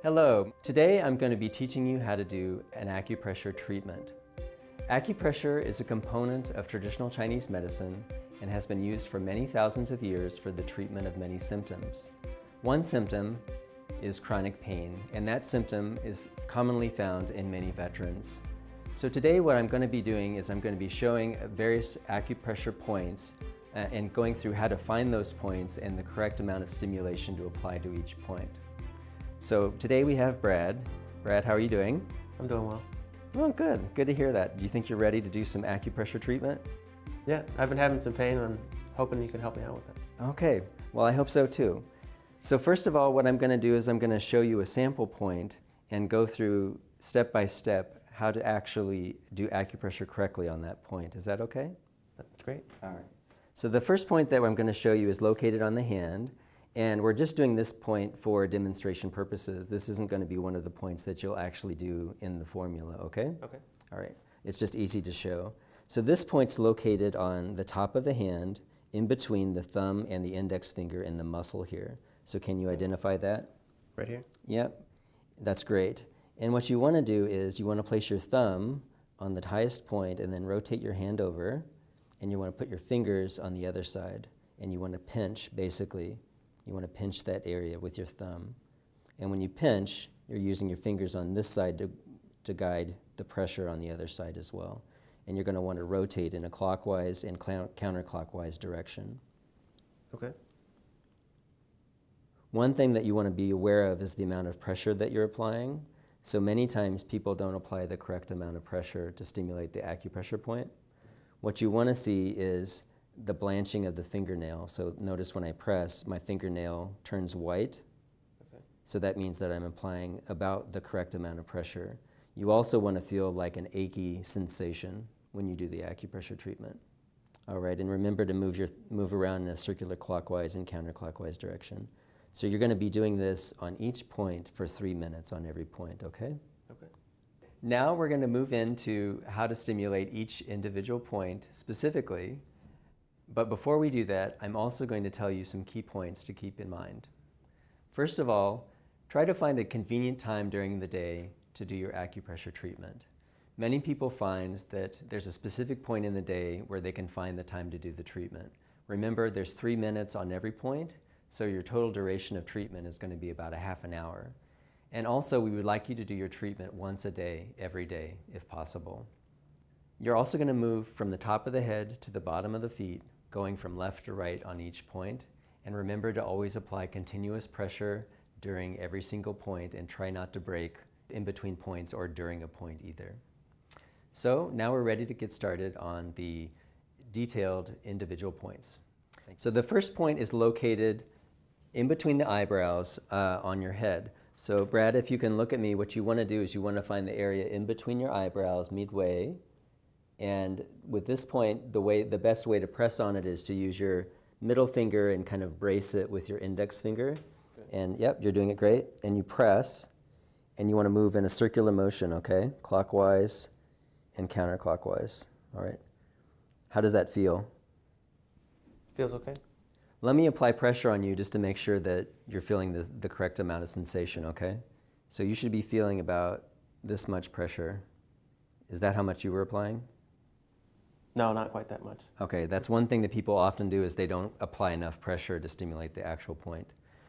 Hello, today I'm going to be teaching you how to do an acupressure treatment. Acupressure is a component of traditional Chinese medicine and has been used for many thousands of years for the treatment of many symptoms. One symptom is chronic pain, and that symptom is commonly found in many veterans. So today what I'm going to be doing is I'm going to be showing various acupressure points and going through how to find those points and the correct amount of stimulation to apply to each point. So today we have Brad. Brad, how are you doing? I'm doing well. Oh, good. Good to hear that. Do you think you're ready to do some acupressure treatment? Yeah, I've been having some pain and I'm hoping you can help me out with it. Okay, well I hope so too. So first of all, what I'm going to do is I'm going to show you a sample point and go through step by step how to actually do acupressure correctly on that point. Is that okay? That's great. All right. So the first point that I'm going to show you is located on the hand. And we're just doing this point for demonstration purposes. This isn't going to be one of the points that you'll actually do in the formula, okay? Okay. All right. It's just easy to show. So this point's located on the top of the hand, in between the thumb and the index finger in the muscle here. So can you identify that? Right here? Yep. That's great. And what you want to do is you want to place your thumb on the highest point and then rotate your hand over, and you want to put your fingers on the other side, and you want to pinch, basically. You want to pinch that area with your thumb. And when you pinch, you're using your fingers on this side to guide the pressure on the other side as well. And you're going to want to rotate in a clockwise and counterclockwise direction. Okay. One thing that you want to be aware of is the amount of pressure that you're applying. So many times people don't apply the correct amount of pressure to stimulate the acupressure point. What you want to see is the blanching of the fingernail. So notice when I press, my fingernail turns white. Okay. So that means that I'm applying about the correct amount of pressure. You also want to feel like an achy sensation when you do the acupressure treatment. All right, and remember to move around in a circular clockwise and counterclockwise direction. So you're going to be doing this on each point for 3 minutes on every point, okay? Okay. Now we're going to move into how to stimulate each individual point specifically. But before we do that, I'm also going to tell you some key points to keep in mind. First of all, try to find a convenient time during the day to do your acupressure treatment. Many people find that there's a specific point in the day where they can find the time to do the treatment. Remember, there's 3 minutes on every point, so your total duration of treatment is going to be about a half an hour. And also, we would like you to do your treatment once a day, every day, if possible. You're also going to move from the top of the head to the bottom of the feet, going from left to right on each point. And remember to always apply continuous pressure during every single point and try not to break in between points or during a point either. So now we're ready to get started on the detailed individual points. So the first point is located in between the eyebrows on your head. So Brad, if you can look at me, what you want to do is you want to find the area in between your eyebrows midway. And with this point, the best way to press on it is to use your middle finger and kind of brace it with your index finger. Okay. And yep, you're doing it great. And you press, and you want to move in a circular motion, okay? Clockwise and counterclockwise, all right? How does that feel? Feels okay. Let me apply pressure on you just to make sure that you're feeling the correct amount of sensation, okay? So you should be feeling about this much pressure. Is that how much you were applying? No, not quite that much. Okay, that's one thing that people often do is they don't apply enough pressure to stimulate the actual point.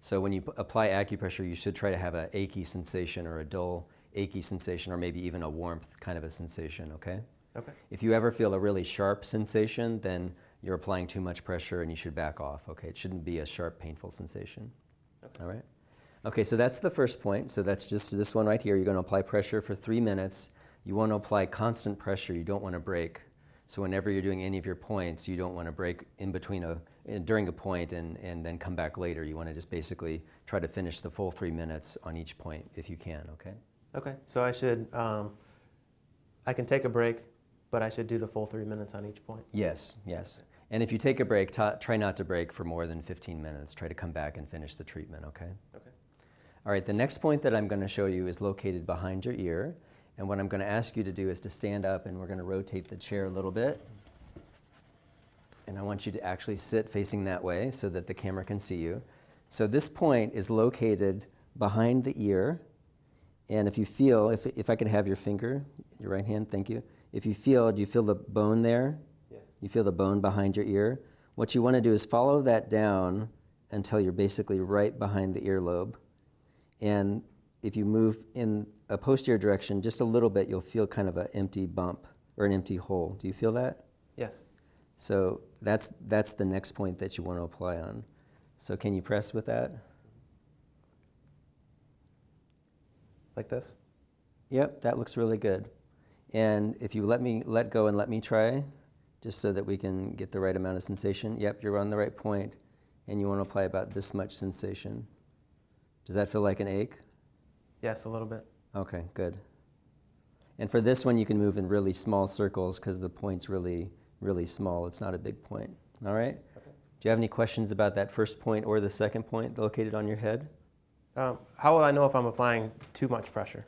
So when you apply acupressure, you should try to have an achy sensation or a dull, achy sensation, or maybe even a warmth kind of a sensation, okay? Okay. If you ever feel a really sharp sensation, then you're applying too much pressure and you should back off, okay? It shouldn't be a sharp, painful sensation. Okay. All right? Okay, so that's the first point. So that's just this one right here. You're going to apply pressure for 3 minutes. You want to apply constant pressure. You don't want to break. So whenever you're doing any of your points, you don't want to break in between during a point and then come back later. You want to just basically try to finish the full 3 minutes on each point if you can, okay? Okay, so I should, I can take a break, but I should do the full 3 minutes on each point? Yes, yes. Okay. And if you take a break, try not to break for more than 15 minutes. Try to come back and finish the treatment, okay? Okay. All right, the next point that I'm going to show you is located behind your ear. And what I'm going to ask you to do is to stand up, and we're going to rotate the chair a little bit. And I want you to actually sit facing that way so that the camera can see you. So this point is located behind the ear, And if you feel, if I could have your finger, your right hand, thank you. If you feel, do you feel the bone there? Yes. You feel the bone behind your ear? What you want to do is follow that down until you're basically right behind the earlobe. And if you move in a posterior direction just a little bit, you'll feel kind of an empty bump or an empty hole. Do you feel that? Yes. So that's the next point that you want to apply on. So can you press with that? Like this? Yep, that looks really good. And if you let go and let me try, just so that we can get the right amount of sensation. Yep, you're on the right point, and you want to apply about this much sensation. Does that feel like an ache? Yes, a little bit. Okay, good. And for this one, you can move in really small circles because the point's really, really small. It's not a big point. All right? Okay. Do you have any questions about that first point or the second point located on your head? How will I know if I'm applying too much pressure?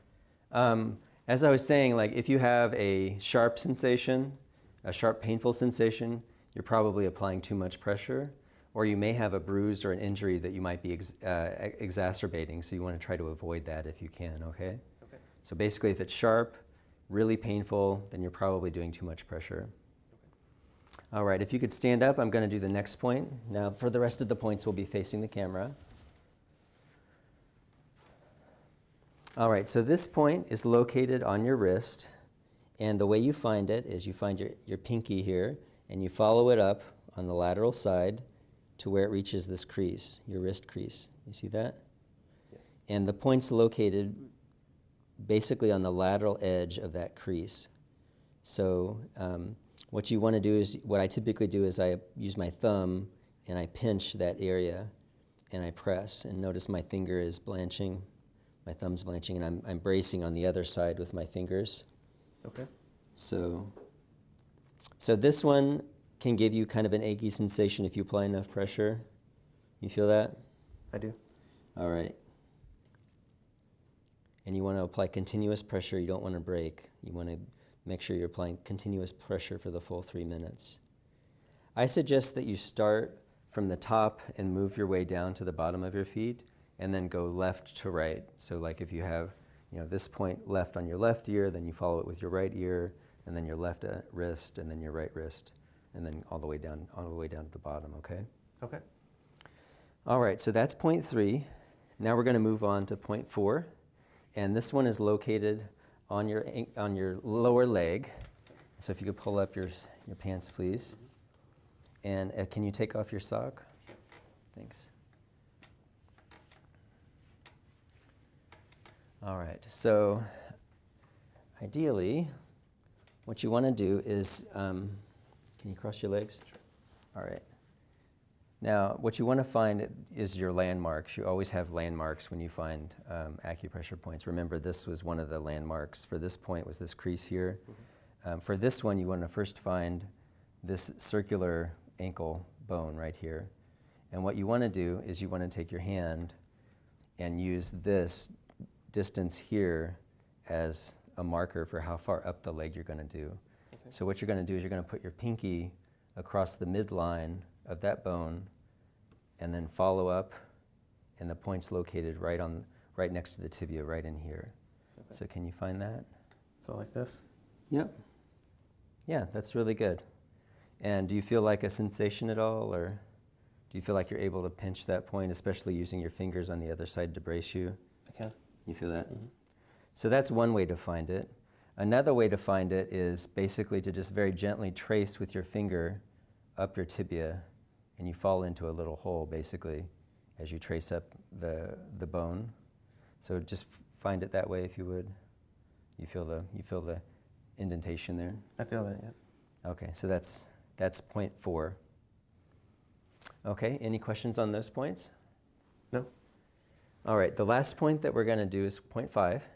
As I was saying, like if you have a sharp sensation, a sharp painful sensation, you're probably applying too much pressure, or you may have a bruise or an injury that you might be exacerbating, so you want to try to avoid that if you can, okay? Okay. So basically if it's sharp, really painful, then you're probably doing too much pressure. Okay. All right, if you could stand up, I'm going to do the next point. Now for the rest of the points, we'll be facing the camera. All right, so this point is located on your wrist, and the way you find it is you find your pinky here, and you follow it up on the lateral side to where it reaches this crease, your wrist crease. You see that? Yes. And the point's located basically on the lateral edge of that crease. So what you want to do is, what I typically do is I use my thumb and I pinch that area and I press, and notice my finger is blanching. My thumb's blanching, and I'm bracing on the other side with my fingers. Okay. So this one can give you kind of an achy sensation if you apply enough pressure. You feel that? I do. All right. And you want to apply continuous pressure. You don't want to break. You want to make sure you're applying continuous pressure for the full 3 minutes. I suggest that you start from the top and move your way down to the bottom of your feet, and then go left to right. So like if you have, this point left on your left ear, then you follow it with your right ear, and then your left wrist, and then your right wrist, and then all the way down to the bottom, okay? Okay. All right, so that's point 3. Now we're going to move on to point 4, and this one is located on your lower leg. So if you could pull up your pants, please. And can you take off your sock? Thanks. All right, so ideally, what you want to do is, can you cross your legs? Sure. All right. Now, what you want to find is your landmarks. You always have landmarks when you find acupressure points. Remember, this was one of the landmarks for this point, was this crease here. Mm-hmm. For this one, you want to first find this circular ankle bone right here. And what you want to do is you want to take your hand and use this distance here as a marker for how far up the leg you're going to do. Okay. So what you're going to do is you're going to put your pinky across the midline of that bone and then follow up, and the point's located right next to the tibia, right in here. Okay. So can you find that? So like this? Yep. Yeah, that's really good. And do you feel like a sensation at all, or do you feel like you're able to pinch that point, especially using your fingers on the other side to brace you? I can. You feel that? Mm-hmm. So that's one way to find it. Another way to find it is basically to just very gently trace with your finger up your tibia, and you fall into a little hole basically as you trace up the bone. So just find it that way if you would. You feel the indentation there? I feel that, yeah. Okay, so that's point 4. Okay, any questions on those points? No. All right, the last point that we're going to do is point 5,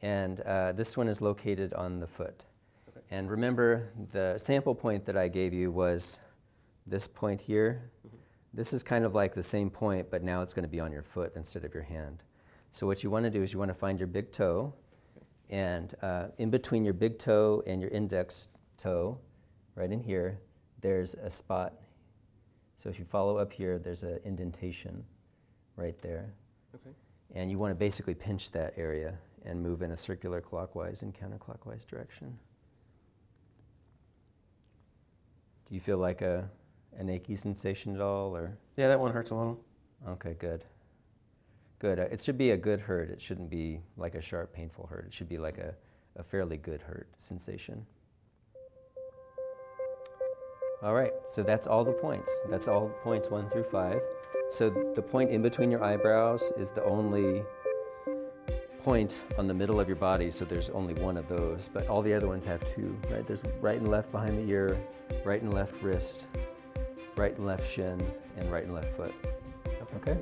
and this one is located on the foot. Okay. And remember, the sample point that I gave you was this point here. Mm-hmm. This is kind of like the same point, but now it's going to be on your foot instead of your hand. So what you want to do is you want to find your big toe, and in between your big toe and your index toe, right in here, there's a spot. So if you follow up here, there's an indentation right there. Okay. And you want to basically pinch that area and move in a circular clockwise and counterclockwise direction. Do you feel like an achy sensation at all, or? Yeah, that one hurts a little. Okay, good. Good. It should be a good hurt. It shouldn't be like a sharp, painful hurt. It should be like a fairly good hurt sensation. All right, so that's all the points. That's all points 1 through 5. So the point in between your eyebrows is the only point on the middle of your body, so there's only one of those, but all the other ones have two, right? There's right and left behind the ear, right and left wrist, right and left shin, and right and left foot. Okay?